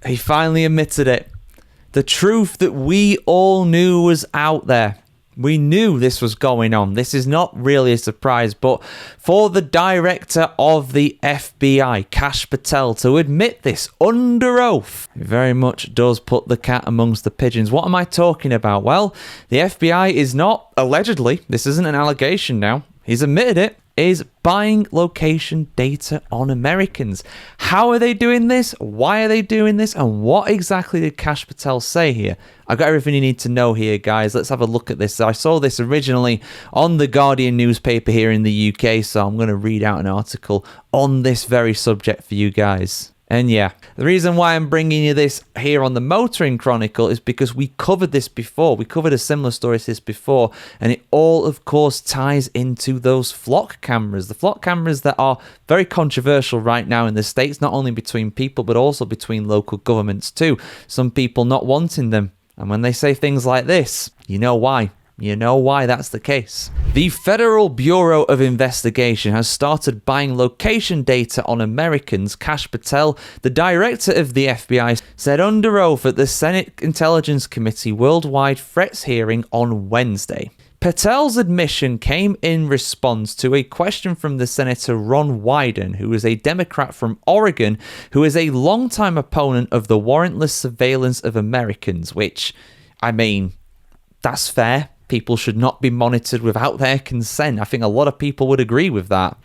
He finally admitted it. The truth that we all knew was out there. We knew this was going on. This is not really a surprise, but for the director of the FBI, Kash Patel, to admit this under oath, it very much does put the cat amongst the pigeons. What am I talking about? Well, the FBI is not, allegedly, this isn't an allegation now, he's admitted it, is buying location data on Americans. How are they doing this? Why are they doing this? And what exactly did Kash Patel say here? I've got everything you need to know here, guys. Let's have a look at this. I saw this originally on the Guardian newspaper here in the UK, so I'm going to read out an article on this very subject for you guys. And yeah, the reason why I'm bringing you this here on the Motoring Chronicle is because we covered this before. We covered a similar story to this before, and it all, of course, ties into those flock cameras. The flock cameras that are very controversial right now in the States, not only between people, but also between local governments too. Some people not wanting them. And when they say things like this, you know why. You know why that's the case. The Federal Bureau of Investigation has started buying location data on Americans. Kash Patel, the director of the FBI, said under oath at the Senate Intelligence Committee Worldwide Threats hearing on Wednesday. Patel's admission came in response to a question from the Senator Ron Wyden, who is a Democrat from Oregon, who is a longtime opponent of the warrantless surveillance of Americans, which, I mean, that's fair. People should not be monitored without their consent. I think a lot of people would agree with that.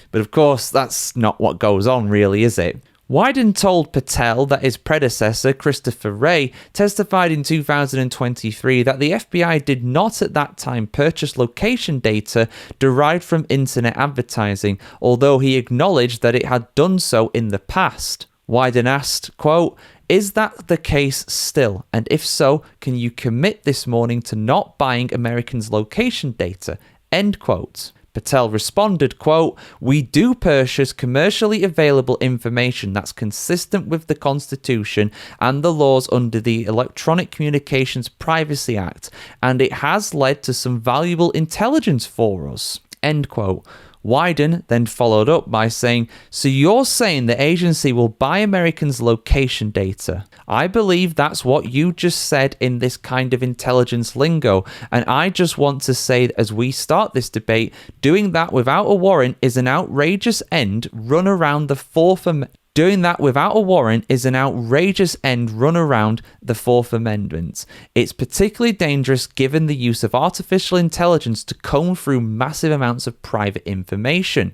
But of course, that's not what goes on, really, is it? Wyden told Patel that his predecessor, Christopher Wray, testified in 2023 that the FBI did not at that time purchase location data derived from internet advertising, although he acknowledged that it had done so in the past. Wyden asked, quote, "Is that the case still? And if so, can you commit this morning to not buying Americans' location data?" End quote. Patel responded, quote, "We do purchase commercially available information that's consistent with the Constitution and the laws under the Electronic Communications Privacy Act, and it has led to some valuable intelligence for us." End quote. Wyden then followed up by saying, "So you're saying the agency will buy Americans' location data? I believe that's what you just said in this kind of intelligence lingo, and I just want to say as we start this debate, doing that without a warrant is an outrageous end run around the Fourth Amendment. Doing that without a warrant is an outrageous end run around the Fourth Amendment. It's particularly dangerous given the use of artificial intelligence to comb through massive amounts of private information.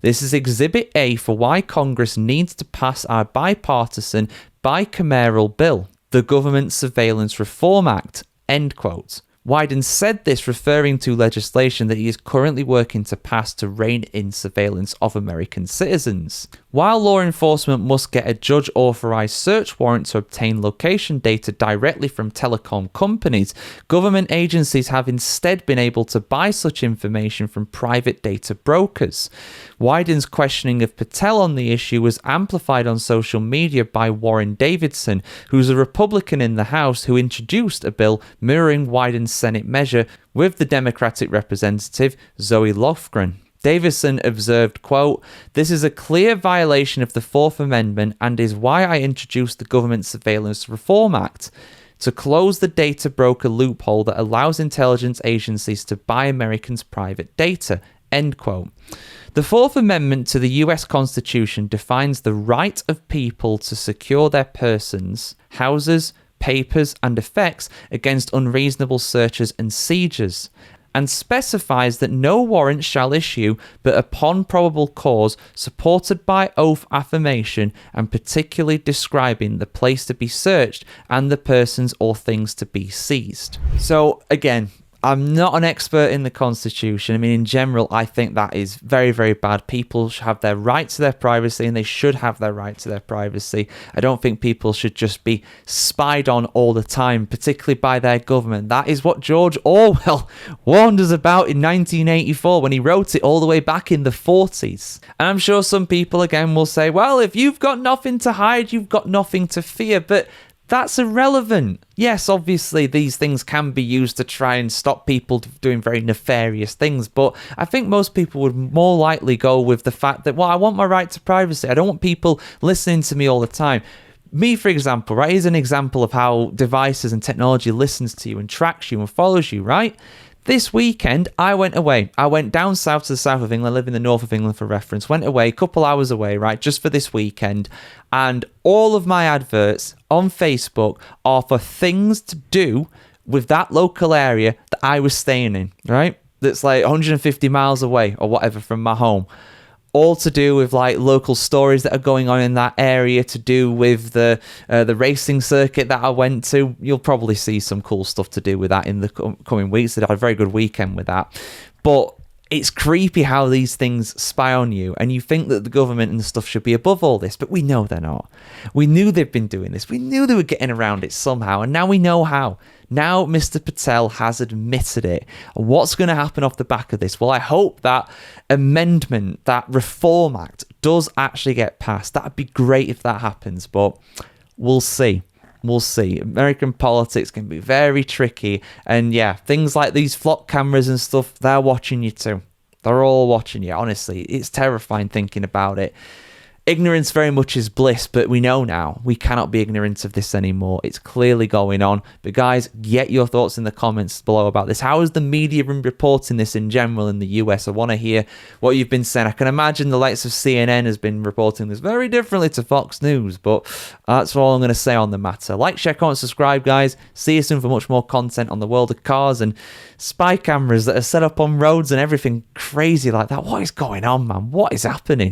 This is Exhibit A for why Congress needs to pass our bipartisan bicameral bill, the Government Surveillance Reform Act." End quote. Wyden said this referring to legislation that he is currently working to pass to rein in surveillance of American citizens. While law enforcement must get a judge-authorized search warrant to obtain location data directly from telecom companies, government agencies have instead been able to buy such information from private data brokers. Wyden's questioning of Patel on the issue was amplified on social media by Warren Davidson, who's a Republican in the House who introduced a bill mirroring Wyden's Senate measure with the Democratic representative Zoe Lofgren. Davidson observed, quote, "This is a clear violation of the Fourth Amendment and is why I introduced the Government Surveillance Reform Act, to close the data broker loophole that allows intelligence agencies to buy Americans' private data." End quote. The Fourth Amendment to the US Constitution defines the right of people to secure their persons, houses, papers, and effects against unreasonable searches and seizures, and specifies that no warrant shall issue but upon probable cause supported by oath affirmation and particularly describing the place to be searched and the persons or things to be seized. So again, I'm not an expert in the Constitution. I mean, in general, I think that is very, very bad. People should have their right to their privacy, and they should have their right to their privacy. I don't think people should just be spied on all the time, particularly by their government. That is what George Orwell warned us about in 1984 when he wrote it all the way back in the 40s. And I'm sure some people, again, will say, well, if you've got nothing to hide, you've got nothing to fear. But that's irrelevant. Yes, obviously, these things can be used to try and stop people doing very nefarious things, but I think most people would more likely go with the fact that, well, I want my right to privacy. I don't want people listening to me all the time. Me, for example, right, here's an example of how devices and technology listens to you and tracks you and follows you, right? This weekend, I went away. I went down south to the south of England, live in the north of England for reference. Went away, a couple hours away, right, just for this weekend. And all of my adverts on Facebook are for things to do with that local area that I was staying in, right? That's like 150 miles away or whatever from my home. All to do with like local stories that are going on in that area, to do with the racing circuit that I went to. You'll probably see some cool stuff to do with that in the coming weeks. I had a very good weekend with that. But it's creepy how these things spy on you, and you think that the government and stuff should be above all this, but we know they're not. We knew they've been doing this. We knew they were getting around it somehow, and now we know how. Now Mr. Patel has admitted it. What's going to happen off the back of this? Well, I hope that amendment, that Reform Act, does actually get passed. That'd be great if that happens, but we'll see. We'll see. American politics can be very tricky. And yeah, things like these flock cameras and stuff, they're watching you too. They're all watching you. Honestly, it's terrifying thinking about it. Ignorance very much is bliss, but we know now we cannot be ignorant of this anymore. It's clearly going on. But guys, get your thoughts in the comments below about this. How has the media been reporting this in general in the US? I want to hear what you've been saying. I can imagine the likes of CNN has been reporting this very differently to Fox News, but that's all I'm going to say on the matter. Like, share, comment, subscribe, guys. See you soon for much more content on the world of cars and spy cameras that are set up on roads and everything crazy like that. What is going on, man? What is happening?